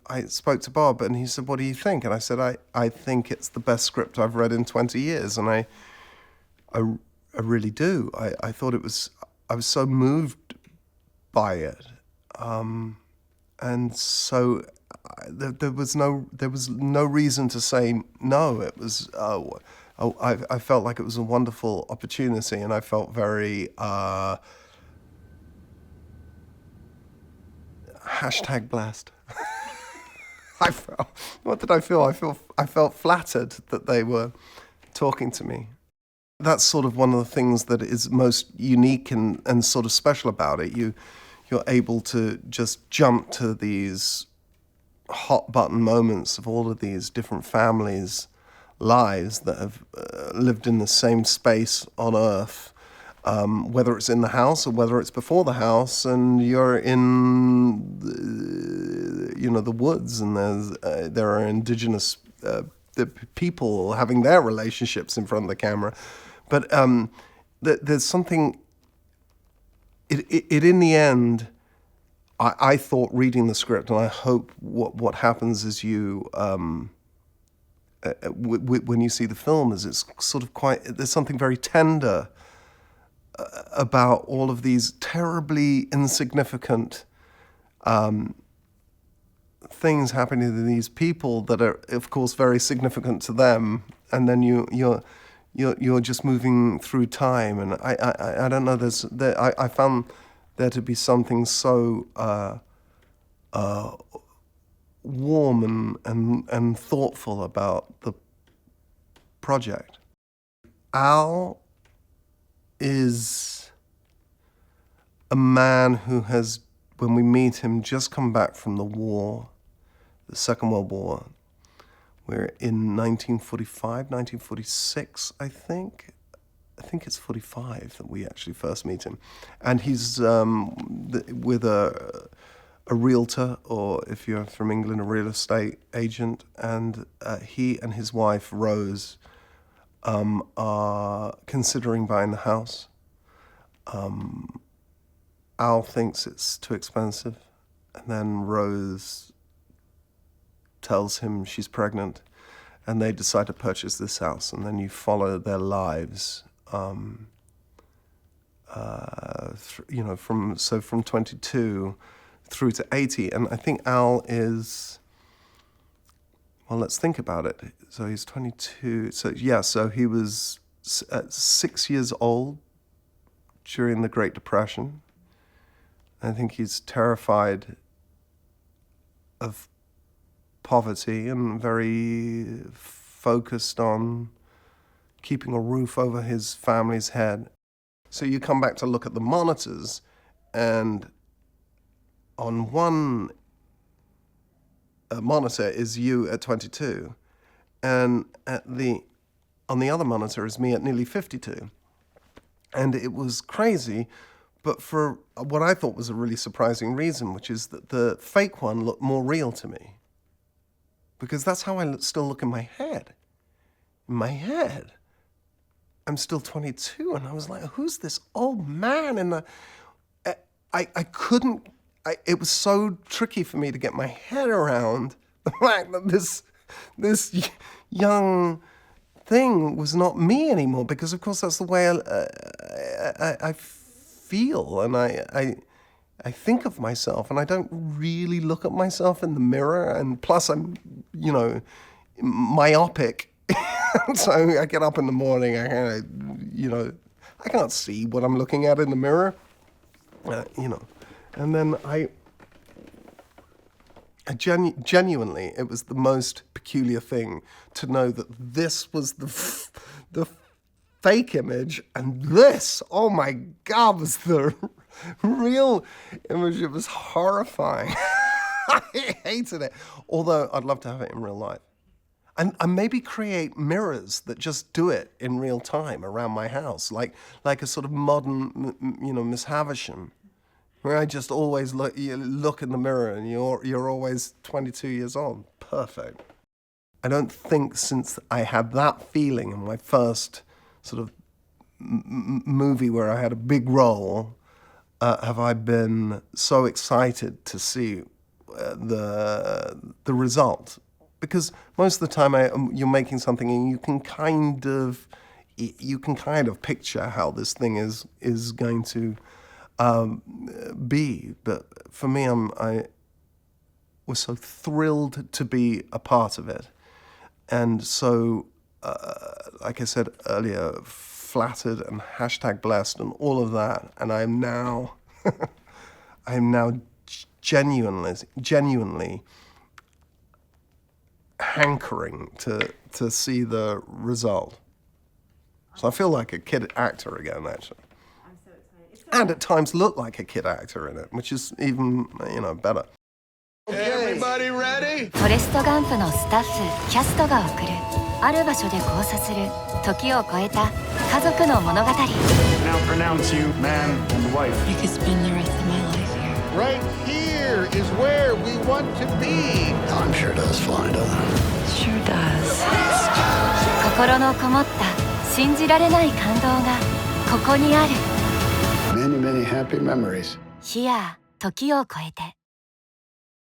I spoke to Bob and he said, "What do you think?" And I said, I think it's the best script I've read in 20 years. And I, I really do. I thought I was so moved by it. And so there was no reason to say no. It was, I felt like it was a wonderful opportunity, and I felt very, hashtag blessed. What did I feel? I felt flattered that they were talking to me. That's sort of one of the things that is most unique and sort of special about it. You're able to just jump to these hot button moments of all of these different families' lives that have lived in the same space on Earth, whether it's in the house or whether it's before the house, and you're in the woods, and there are indigenous the people having their relationships in front of the camera. But there's something. It in the end, I thought reading the script, and I hope what happens is you when you see the film is it's sort of there's something very tender about all of these terribly insignificant things happening to these people that are, of course, very significant to them, and then you're just moving through time, and I don't know. I found there to be something so warm and thoughtful about the project. Al is a man who has, when we meet him, just come back from the war, the Second World War. We're in 1945, 1946, I think. I think it's 45 that we actually first meet him. And he's with a realtor, or if you're from England, a real estate agent. And he and his wife, Rose, are considering buying the house. Al thinks it's too expensive. And then Rose tells him she's pregnant, and they decide to purchase this house. And then you follow their lives, from 22 through to 80. And I think Al is, well, let's think about it. So he's 22. So he was 6 years old during the Great Depression. I think he's terrified of poverty and very focused on keeping a roof over his family's head. So you come back to look at the monitors, and on one monitor is you at 22, and on the other monitor is me at nearly 52. And it was crazy, but for what I thought was a really surprising reason, which is that the fake one looked more real to me. Because that's how I still look in my head. In my head, I'm still 22, and I was like, who's this old man? And I couldn't, it was so tricky for me to get my head around the fact that this young thing was not me anymore, because of course that's the way I feel, and I think of myself, and I don't really look at myself in the mirror, and plus I'm, myopic. So I get up in the morning, I can't see what I'm looking at in the mirror, and then I genuinely, it was the most peculiar thing to know that this was the fake image, and this, oh my God, was the real image. It was horrifying. I hated it. Although I'd love to have it in real life. And maybe create mirrors that just do it in real time around my house, like a sort of modern, Miss Havisham, where I just always look in the mirror and you're always 22 years old. Perfect. I don't think since I had that feeling in my first sort of movie where I had a big role, have I been so excited to see the result, because most of the time you're making something and you can kind of picture how this thing is going to be. But for me, I was so thrilled to be a part of it, and so like I said earlier, flattered and #blessed and all of that. And I am now genuinely hankering to see the result. So I feel like a kid actor again, actually. I'm so excited. And at times look like a kid actor in it, which is even, better. Everybody ready? フォレストガンプのスタッフキャストが送るある場所で交差する時を超えた家族の物語。 Now pronounce you man and wife. I could spend the rest of my life here. Right here is where we want to be. I'm sure does fly, doesn't it? Sure does. 心のこもった信じられない感動がここにある。 Many, many happy memories. Here 時を超えて。